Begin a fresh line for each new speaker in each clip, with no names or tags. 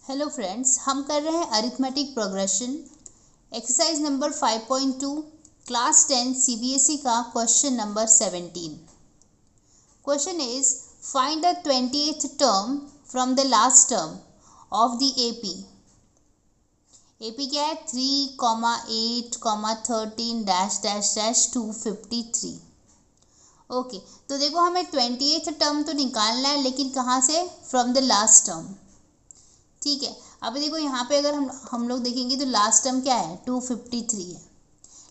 Hello friends, हम कर रहे हैं arithmetic progression exercise number 5.2 class 10 CBSE का question number 17। Question is find the 28th term from the last term of the AP. AP क्या है? 3,8,13 okay. तो देखो, हमें 28th टर्म तो निकालना है, लेकिन कहाँ से? From the last term. ठीक है। अब देखो, यहाँ पे अगर हम लोग देखेंगे तो लास्ट टर्म क्या है? 253 है,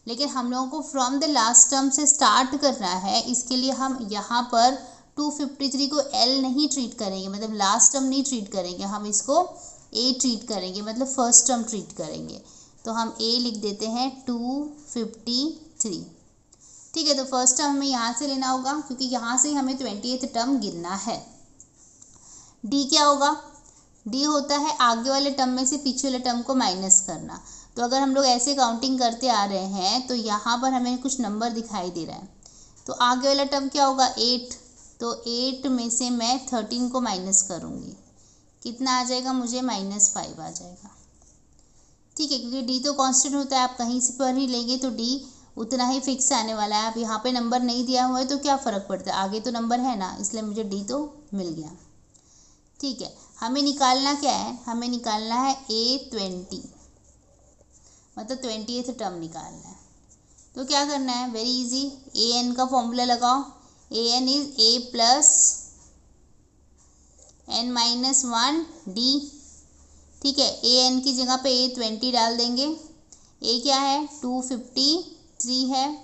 लेकिन हम लोगों को फ्रॉम द लास्ट टर्म से स्टार्ट करना है। इसके लिए हम यहाँ पर 253 को एल नहीं ट्रीट करेंगे, मतलब लास्ट टर्म नहीं ट्रीट करेंगे, हम इसको ए ट्रीट करेंगे, मतलब फर्स्ट टर्म ट्रीट करेंगे। तो हम ए लिख देते हैं 253। ठीक है। तो फर्स्ट टर्म हमें यहाँ से लेना होगा, क्योंकि यहाँ से हमें 28th टर्म गिनना है। डी क्या होगा? डी होता है आगे वाले टर्म में से पीछे वाले टर्म को माइनस करना। तो अगर हम लोग ऐसे काउंटिंग करते आ रहे हैं तो यहाँ पर हमें कुछ नंबर दिखाई दे रहा है। तो आगे वाला टर्म क्या होगा? 8। तो 8 में से मैं 13 को माइनस करूँगी, कितना आ जाएगा? मुझे -5 आ जाएगा। ठीक है, क्योंकि डी तो कांस्टेंट होता है, आप कहीं से पर ही लेंगे तो डी उतना ही फिक्स आने वाला है। आप यहाँ पे नंबर नहीं दिया हुआ है तो क्या फ़र्क पड़ता है, आगे तो नंबर है ना, इसलिए मुझे डी तो मिल गया। ठीक है। हमें निकालना क्या है? हमें निकालना है A20, मतलब 28th टर्म निकालना है। तो क्या करना है? वेरी इजी, an का फॉर्मूला लगाओ। an is a plus n-1 d। ठीक है। an की जगह पे A20 डाल देंगे। a क्या है? 253 है,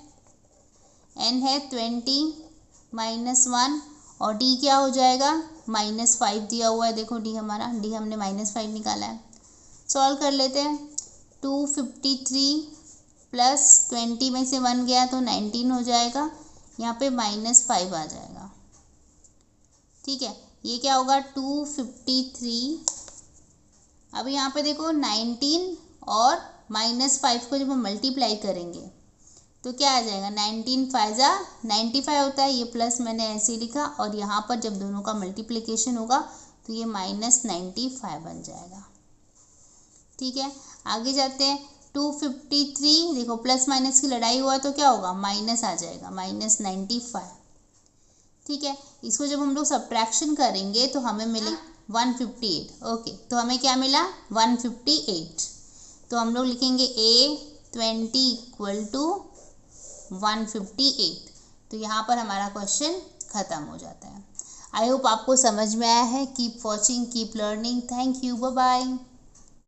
n है 20 -1, और d क्या हो जाएगा? -5 दिया हुआ है। देखो डी हमारा, डी हमने -5 निकाला है। सॉल्व कर लेते हैं। 253 प्लस 20 में से 1 गया तो 19 हो जाएगा, यहाँ पे -5 आ जाएगा। ठीक है। ये क्या होगा? 253। अब यहाँ पे देखो 19 और -5 को जब हम मल्टीप्लाई करेंगे तो क्या आ जाएगा? 19 5 95 होता है, ये प्लस मैंने ऐसे लिखा, और यहाँ पर जब दोनों का मल्टीप्लिकेशन होगा तो ये -95 बन जाएगा। ठीक है। आगे जाते हैं। 253, देखो प्लस माइनस की लड़ाई हुआ तो क्या होगा? माइनस आ जाएगा, -95। ठीक है। इसको जब हम लोग सब्ट्रैक्शन करेंगे तो हमें मिले 158। ओके, तो हमें क्या मिला? 158। तो हम लोग लिखेंगे A20 = 158। तो यहाँ पर हमारा क्वेश्चन ख़त्म हो जाता है। आई होप आपको समझ में आया है। Keep watching, keep learning. Thank you, bye bye.